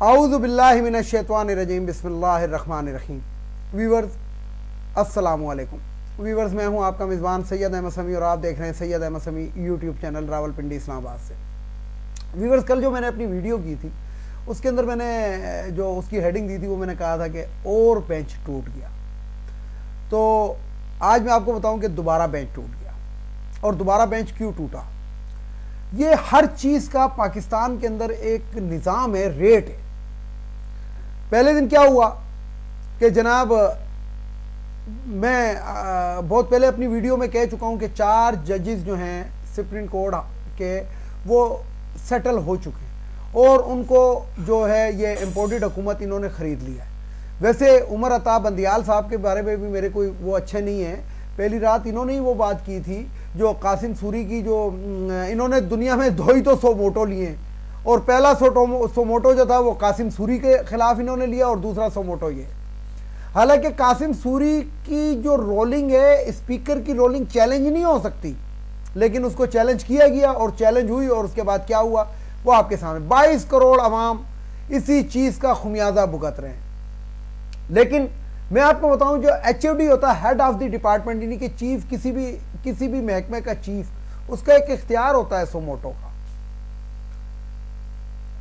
आऊज़ु बिल्लाहि मिनश शैतानिर रजीम बिस्मिल्लाहिर रहमानिर रहीम। व्यूअर्स अस्सलामु अलैकुम। व्यूअर्स, मैं हूं आपका मेज़बान सैयद अहमद समी और आप देख रहे हैं सैयद अहमद समी यूट्यूब चैनल रावलपिंडी इस्लामाबाद से। व्यूअर्स, कल जो मैंने अपनी वीडियो की थी उसके अंदर मैंने जो उसकी हेडिंग दी थी वो मैंने कहा था कि और बेंच टूट गया। तो आज मैं आपको बताऊं कि दोबारा बेंच टूट गया। और दोबारा बेंच क्यों टूटा? ये हर चीज़ का पाकिस्तान के अंदर एक निज़ाम है, रेट है। पहले दिन क्या हुआ कि जनाब, मैं बहुत पहले अपनी वीडियो में कह चुका हूं कि 4 जजेस जो हैं सुप्रीम कोर्ट के वो सेटल हो चुके हैं और उनको जो है ये इम्पोर्टेड हुकूमत इन्होंने ख़रीद लिया है। वैसे उमर अता बंदियाल साहब के बारे में भी मेरे कोई वो अच्छे नहीं है। पहली रात इन्होंने ही वो बात की थी जो कासिम सूरी की, जो इन्होंने दुनिया में 2 ही तो सोमोटो लिए और पहला सोमोटो जो था वो कासिम सूरी के खिलाफ इन्होंने लिया और दूसरा सोमोटो ये। हालांकि कासिम सूरी की जो रोलिंग है, स्पीकर की रोलिंग चैलेंज नहीं हो सकती, लेकिन उसको चैलेंज किया गया और चैलेंज हुई और उसके बाद क्या हुआ वो आपके सामने। 22 करोड़ अवाम इसी चीज़ का खुमियाजा भुगत रहे हैं। लेकिन मैं आपको बताऊं, जो HOD होता है, हेड ऑफ द डिपार्टमेंट, यानी कि चीफ, किसी भी महकमे का चीफ, उसका एक इख्तियार होता है सोमोटो का।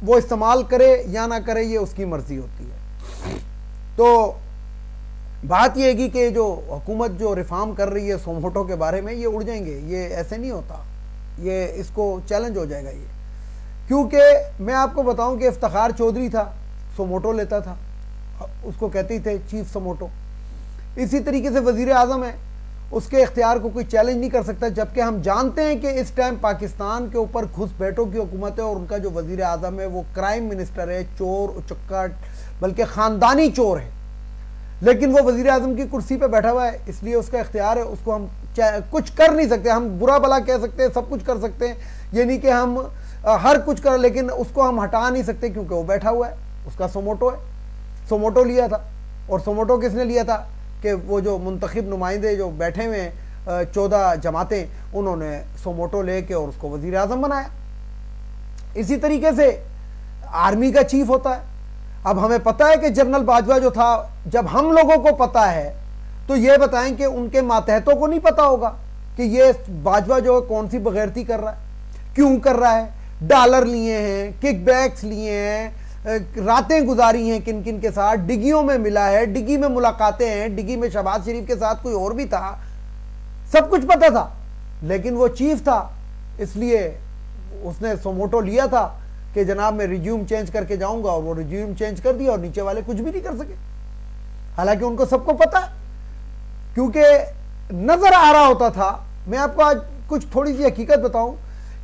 वो इस्तेमाल करे या ना करे ये उसकी मर्जी होती है। तो बात ये है कि जो हुकूमत जो रिफॉर्म कर रही है सोमोटो के बारे में, ये उड़ जाएंगे, ये ऐसे नहीं होता, ये इसको चैलेंज हो जाएगा ये। क्योंकि मैं आपको बताऊं कि इफ्तिखार चौधरी था, सोमोटो लेता था, उसको कहते थे चीफ सोमोटो। इसी तरीके से वजीर आजम है, उसके इख्तियार को कोई चैलेंज नहीं कर सकता, जबकि हम जानते हैं कि इस टाइम पाकिस्तान के ऊपर घुसपैठों की हुकूमत है और उनका जो वजीर आजम है वो क्राइम मिनिस्टर है, चोर उचक्का, बल्कि ख़ानदानी चोर है। लेकिन वो वजीर आजम की कुर्सी पर बैठा हुआ है, इसलिए उसका इख्तियार है, उसको हम कुछ कर नहीं सकते। हम बुरा भला कह सकते हैं, सब कुछ कर सकते हैं, ये नहीं कि हम हर कुछ कर, लेकिन उसको हम हटा नहीं सकते क्योंकि वो बैठा हुआ है, उसका सोमोटो है। सोमोटो लिया था, और सोमोटो किसने लिया था कि वो जो मुंतखब नुमाइंदे जो बैठे हुए हैं 14 जमातें, उन्होंने सोमोटो लेके और उसको वजीर आजम बनाया। इसी तरीके से आर्मी का चीफ होता है। अब हमें पता है कि जनरल बाजवा जो था, जब हम लोगों को पता है तो ये बताएं कि उनके मातहतों को नहीं पता होगा कि ये बाजवा जो है कौन सी बगैरती कर रहा है, क्यों कर रहा है। डॉलर लिए हैं, किकबैक्स लिए हैं, रातें गुजारी हैं किन किन के साथ, डिग्गियों में मिला है, डिग्गी में मुलाकातें हैं, डिग्गी में शहबाज शरीफ के साथ कोई और भी था, सब कुछ पता था। लेकिन वो चीफ था, इसलिए उसने सोमोटो लिया था कि जनाब मैं रिज्यूम चेंज करके जाऊंगा, और वो रिज्यूम चेंज कर दिया और नीचे वाले कुछ भी नहीं कर सके। हालांकि उनको सबको पता, क्योंकि नजर आ रहा होता था। मैं आपको आज कुछ थोड़ी सी हकीकत बताऊं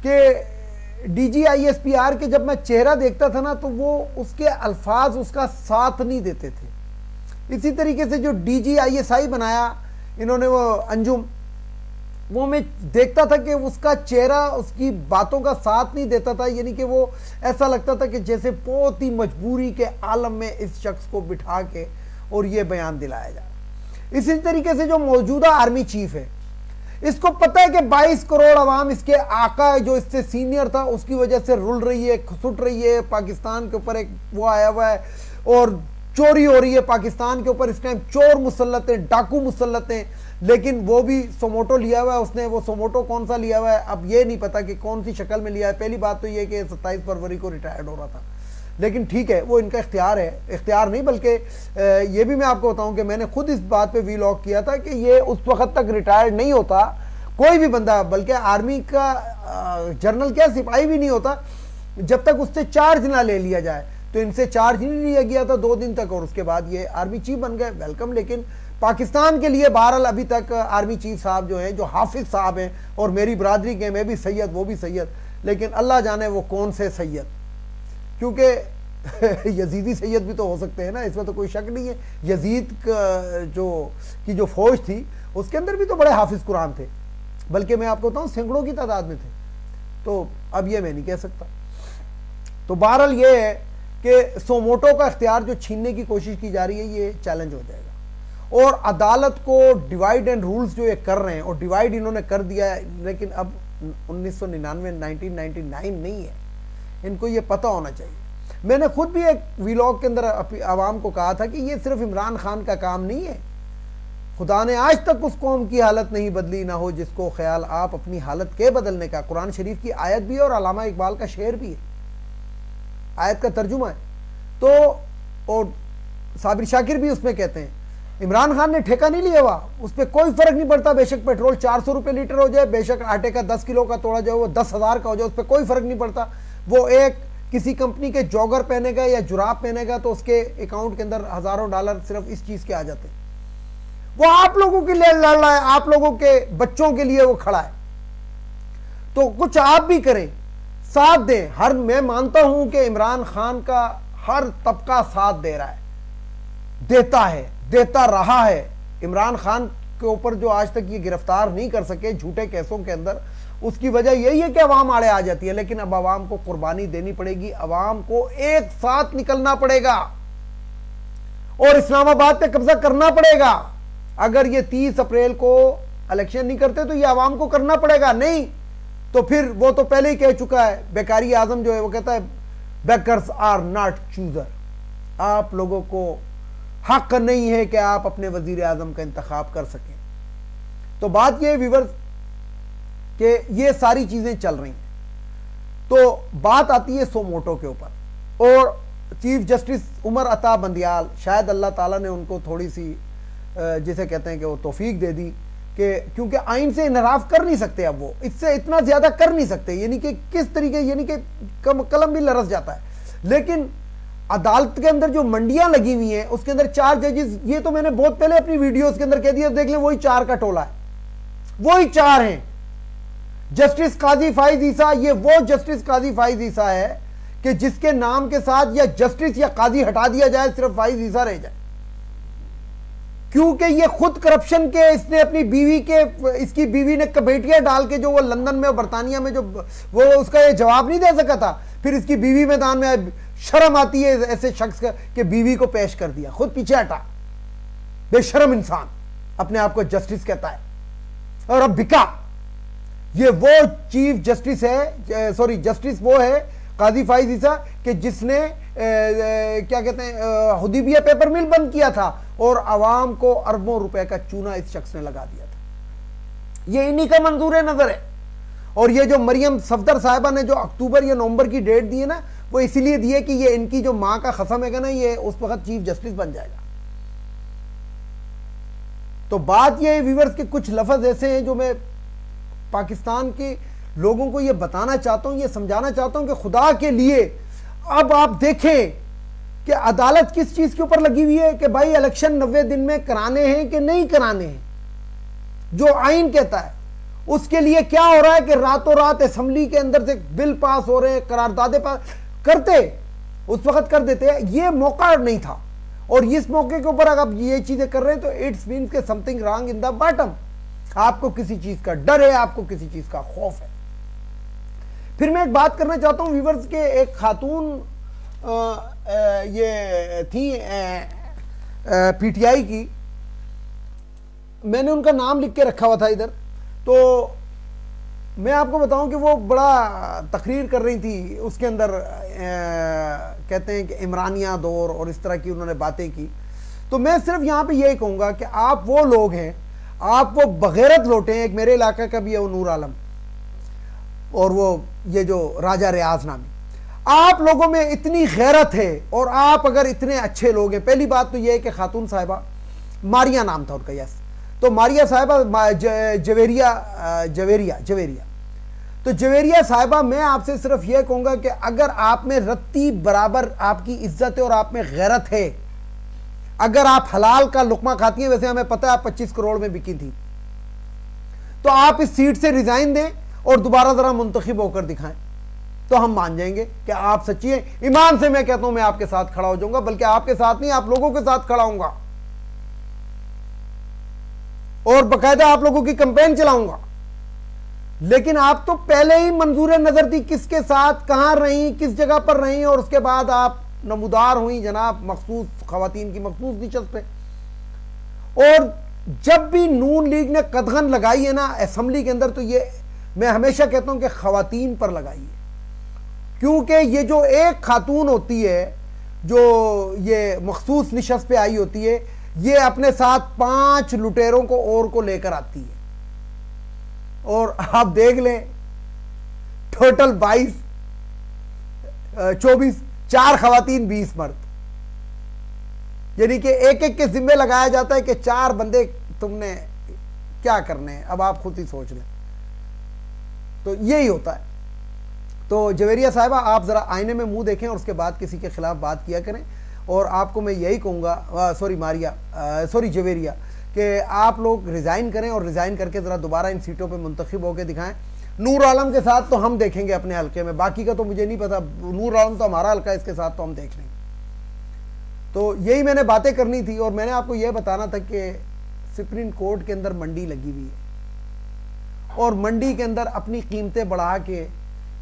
कि DGISPR के जब मैं चेहरा देखता था ना, तो वो उसके अल्फाज उसका साथ नहीं देते थे। इसी तरीके से जो DGISI बनाया इन्होंने, वो अंजुम, वो मैं देखता था कि उसका चेहरा उसकी बातों का साथ नहीं देता था, यानी कि वो ऐसा लगता था कि जैसे बहुत ही मजबूरी के आलम में इस शख्स को बिठा के और ये बयान दिलाया जा रहा। इसी तरीके से जो मौजूदा आर्मी चीफ है, इसको पता है कि 22 करोड़ अवाम इसके आका जो इससे सीनियर था उसकी वजह से रुल रही है, सुट रही है। पाकिस्तान के ऊपर एक वो आया हुआ है और चोरी हो रही है पाकिस्तान के ऊपर। इस टाइम चोर मुसल्लत हैं, डाकू मुसल्लत हैं, लेकिन वो भी सोमोटो लिया हुआ है उसने। वो सोमोटो कौन सा लिया हुआ है अब ये नहीं पता कि कौन सी शक्ल में लिया है। पहली बात तो ये कि 27 फरवरी को रिटायर्ड हो रहा था, लेकिन ठीक है, वो इनका इख्तियार है, इख्तियार नहीं बल्कि ये भी मैं आपको बताऊं कि मैंने खुद इस बात पे वीलॉग किया था कि ये उस वक्त तक रिटायर्ड नहीं होता कोई भी बंदा, बल्कि आर्मी का जनरल क्या सिपाही भी नहीं होता जब तक उससे चार्ज ना ले लिया जाए। तो इनसे चार्ज नहीं लिया गया था 2 दिन तक और उसके बाद ये आर्मी चीफ बन गए। वेलकम। लेकिन पाकिस्तान के लिए बहरहाल अभी तक आर्मी चीफ साहब जो हैं, जो हाफिज साहब हैं, और मेरी बरादरी के, मैं भी सैयद वो भी सैयद, लेकिन अल्लाह जाने वो कौन से सैयद, क्योंकि यजीदी सैयद भी तो हो सकते हैं ना, इसमें तो कोई शक नहीं है। यजीद की जो फौज थी उसके अंदर भी तो बड़े हाफिज कुरान थे, बल्कि मैं आपको बताऊं सैकड़ों की तादाद में थे। तो अब ये मैं नहीं कह सकता। तो बहरहाल ये है कि सोमोटो का इख्तियार जो छीनने की कोशिश की जा रही है ये चैलेंज हो जाएगा। और अदालत को डिवाइड एंड रूल्स जो ये कर रहे हैं, और डिवाइड इन्होंने कर दिया है, लेकिन अब 1999 1999 नहीं है, इनको ये पता होना चाहिए। मैंने खुद भी एक व्लॉग के अंदर आवाम को कहा था कि ये सिर्फ इमरान खान का काम नहीं है। खुदा ने आज तक उस कौम की हालत नहीं बदली, ना हो जिसको ख्याल आप अपनी हालत के बदलने का। कुरान शरीफ की आयत भी है और अल्लामा इकबाल का शेर भी है, आयत का तर्जुमा है। तो और साबिर शाकिर भी उसमें कहते हैं इमरान खान ने ठेका नहीं लिया हुआ, उस पर कोई फर्क नहीं पड़ता। बेशक पेट्रोल 400 रुपये लीटर हो जाए, बेशक आटे का 10 किलो का तोड़ा जाए वो 10,000 का हो जाए, उस पर कोई फर्क नहीं पड़ता। वो एक किसी कंपनी के जॉगर पहनेगा या जुराब पहनेगा तो उसके अकाउंट के अंदर हजारों डॉलर सिर्फ इस चीज के आ जाते हैं। वो आप लोगों के लिए लड़ रहा है, आप लोगों के बच्चों के लिए वो खड़ा है। तो कुछ आप भी करें, साथ दें। मैं मानता हूं कि इमरान खान का हर तबका साथ दे रहा है, देता है, देता रहा है। इमरान खान के ऊपर जो आज तक ये गिरफ्तार नहीं कर सके झूठे केसों के अंदर, उसकी वजह यही है कि अवाम आड़े आ जाती है। लेकिन अब अवाम को कुर्बानी देनी पड़ेगी, अवाम को एक साथ निकलना पड़ेगा और इस्लामाबाद पे कब्जा करना पड़ेगा। अगर ये 30 अप्रैल को इलेक्शन नहीं करते तो ये अवाम को करना पड़ेगा, नहीं तो फिर वो तो पहले ही कह चुका है, बेकारी आजम जो है वो कहता है बेकर्स आर नॉट चूजर। आप लोगों को हक नहीं है कि आप अपने वजीर आजम का इंतखाब कर सकें। तो बात यह व्यूअर्स कि ये सारी चीजें चल रही हैं। तो बात आती है सोमोटो के ऊपर, और चीफ जस्टिस उमर अता बंदियाल, शायद अल्लाह ताला ने उनको थोड़ी सी जिसे कहते हैं कि वो तौफीक दे दी कि क्योंकि आइन से इनराफ कर नहीं सकते, अब वो इससे इतना ज्यादा कर नहीं सकते, यानी कि किस तरीके, यानी कि कलम भी लरस जाता है। लेकिन अदालत के अंदर जो मंडियां लगी हुई हैं उसके अंदर 4 जजेस, ये तो मैंने बहुत पहले अपनी वीडियोस के अंदर कह दिया, देख लें वही 4 का टोला है, वही 4 हैं। जस्टिस काजी फाइज ईसा, ये वो जस्टिस काजी फाइज ईसा है कि जिसके नाम के साथ या जस्टिस या काजी हटा दिया जाए, सिर्फ फाइज ईसा रह जाए, क्योंकि ये खुद करप्शन के, इसने अपनी बीवी के, इसकी बीवी ने कमेटियां डाल के जो वो लंदन में और बरतानिया में जो वो उसका ये जवाब नहीं दे सका था, फिर इसकी बीवी मैदान में, शर्म आती है ऐसे शख्स का कि बीवी को पेश कर दिया, खुद पीछे हटा, बेशर्म इंसान अपने आप को जस्टिस कहता है। और अब बिका, ये वो चीफ जस्टिस है, सॉरी जस्टिस वो है काजी फाइज ईसा कि जिसने क्या कहते हैं हुदैबिया पेपर मिल बंद किया था और आवाम को अरबों रुपए का चूना इस शख्स ने लगा दिया था। ये इन्हीं का मंजूर नजर है। और ये जो मरियम सफदर साहिबा ने जो अक्टूबर या नवंबर की डेट दी है ना, वो इसीलिए दी है कि ये इनकी जो मां का खसम है ना, ये उस वक्त चीफ जस्टिस बन जाएगा। तो बात ये व्यूअर्स के कुछ लफ्ज ऐसे हैं जो मैं पाकिस्तान के लोगों को ये बताना चाहता हूं, ये समझाना चाहता हूं कि खुदा के लिए अब आप देखें कि अदालत किस चीज के ऊपर लगी हुई है कि भाई इलेक्शन 90 दिन में कराने हैं कि नहीं कराने हैं, जो आइन कहता है। उसके लिए क्या हो रहा है कि रातों रात असेंबली के अंदर से बिल पास हो रहे हैं, करारदादे पास करते उस वक्त कर देते हैं, ये मौका नहीं था। और इस मौके के ऊपर अगर आप ये चीजें कर रहे हैं तो इट्स मीन्स के something wrong in the bottom. आपको किसी चीज का डर है, आपको किसी चीज का खौफ है। फिर मैं एक बात करना चाहता हूं व्यूअर्स के, एक खातून ये थी पीटीआई की, मैंने उनका नाम लिख के रखा हुआ था इधर, तो मैं आपको बताऊं कि वो बड़ा तकरीर कर रही थी, उसके अंदर कहते हैं कि इमरानिया दौर और इस तरह की उन्होंने बातें की। तो मैं सिर्फ यहाँ पे यही कहूँगा कि आप वो लोग हैं, आप वो बगैरत लोटे हैं। एक मेरे इलाके का भी है वो नूर आलम, और वो ये जो राजा रियाज नामी, आप लोगों में इतनी गैरत है और आप अगर इतने अच्छे लोग हैं। पहली बात तो ये है कि खातून साहिबा, मारिया नाम था उनका, यस, तो मारिया साहिबा जवेरिया तो जवेरिया साहिबा, मैं आपसे सिर्फ यह कहूंगा कि अगर आप में रत्ती बराबर आपकी इज्जत है और आप में गैरत है, अगर आप हलाल का लुकमा खाती हैं, वैसे हमें पता है आप 25 करोड़ में बिकी थी, तो आप इस सीट से रिजाइन दें और दोबारा जरा मुंतखब होकर दिखाएं, तो हम मान जाएंगे कि आप सच्ची हैं। ईमान से मैं कहता हूं मैं आपके साथ खड़ा हो जाऊंगा, बल्कि आपके साथ नहीं, आप लोगों के साथ खड़ा होऊंगा और बकायदा आप लोगों की कैंपेन चलाऊंगा। लेकिन आप तो पहले ही मंजूर नजर थी, किसके साथ कहां रही, किस जगह पर रही, और उसके बाद आप नमूदार हुई जनाब मखसूस खवातीन की मखसूस निशस्त पे। और जब भी नून लीग ने कदगन लगाई है ना असेंबली के अंदर, तो ये मैं हमेशा कहता हूं कि खवातीन पर लगाई है। क्योंकि ये जो एक खातून होती है जो ये मखसूस निशस्त पे आई होती है, ये अपने साथ 5 लुटेरों को और को लेकर आती है। और आप देख लें टोटल 22 24 4 खवातीन 20 मर्द, यानी कि एक एक के जिम्मे लगाया जाता है कि 4 बंदे तुमने क्या करने हैं, अब आप खुद ही सोच लें। तो यही होता है। तो जवेरिया साहिबा, आप ज़रा आईने में मुंह देखें और उसके बाद किसी के खिलाफ बात किया करें। और आपको मैं यही कहूँगा, सॉरी जवेरिया, कि आप लोग रिज़ाइन करें और रिज़ाइन करके ज़रा दोबारा इन सीटों पे मुंतखब होकर दिखाएं। नूर आलम के साथ तो हम देखेंगे अपने हल्के में, बाकी का तो मुझे नहीं पता। नूर आलम तो हमारा हल्का है, इसके साथ तो हम देख लेंगे। तो यही मैंने बातें करनी थी। और मैंने आपको यह बताना था कि सुप्रीम कोर्ट के अंदर मंडी लगी हुई है और मंडी के अंदर अपनी कीमतें बढ़ा के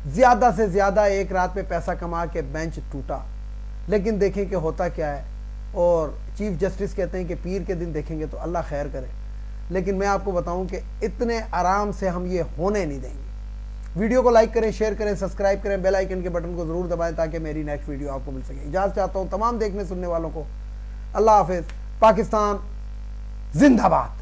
ज़्यादा से ज़्यादा एक रात पे पैसा कमा के बेंच टूटा। लेकिन देखें कि होता क्या है। और चीफ जस्टिस कहते हैं कि पीर के दिन देखेंगे तो अल्लाह खैर करे। लेकिन मैं आपको बताऊं कि इतने आराम से हम ये होने नहीं देंगे। वीडियो को लाइक करें, शेयर करें, सब्सक्राइब करें, बेल आइकन के बटन को ज़रूर दबाएं ताकि मेरी नेक्स्ट वीडियो आपको मिल सके। इजाज़त चाहता हूँ तमाम देखने सुनने वालों को। अल्लाह हाफिज़। पाकिस्तान जिंदाबाद।